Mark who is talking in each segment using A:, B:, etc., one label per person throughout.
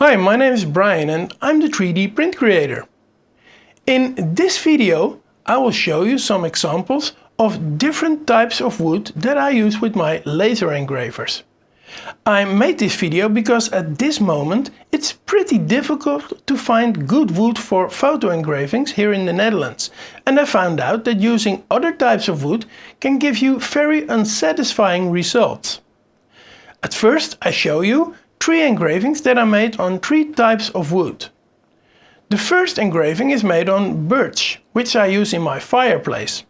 A: Hi, my name is Brian and I'm the 3D print creator. In this video I will show you some examples of different types of wood that I use with my laser engravers. I made this video because at this moment it's pretty difficult to find good wood for photo engravings here in the Netherlands, and I found out that using other types of wood can give you very unsatisfying results. At first I show you 3 engravings that I made on 3 types of wood. The first engraving is made on birch, which I use in my fireplace.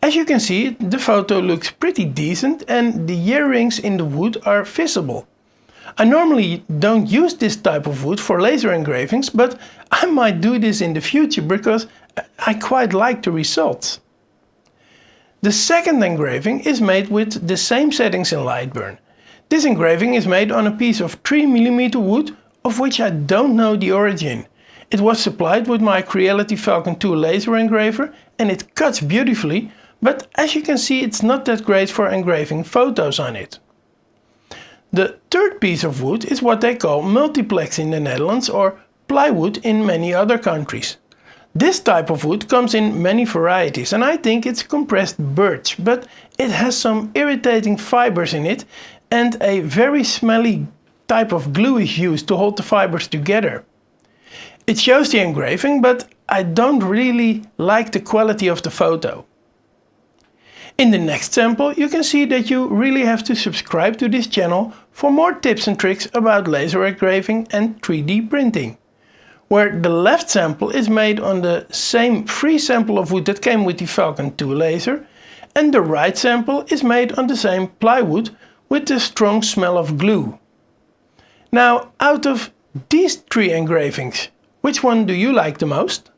A: As you can see, the photo looks pretty decent and the ear rings in the wood are visible. I normally don't use this type of wood for laser engravings, but I might do this in the future because I quite like the results. The second engraving is made with the same settings in Lightburn. This engraving is made on a piece of 3mm wood of which I don't know the origin. It was supplied with my Creality Falcon2 laser engraver and it cuts beautifully, but as you can see it's not that great for engraving photos on it. The third piece of wood is what they call multiplex in the Netherlands or plywood in many other countries. This type of wood comes in many varieties and I think it's compressed birch, but it has some irritating fibers in it and a very smelly type of glue is used to hold the fibers together. It shows the engraving, but I don't really like the quality of the photo. In the next sample you can see that you really have to subscribe to this channel for more tips and tricks about laser engraving and 3D printing. Where the left sample is made on the same free sample of wood that came with the Falcon 2 laser, and the right sample is made on the same plywood with the strong smell of glue. Now, out of these 3 engravings, which one do you like the most?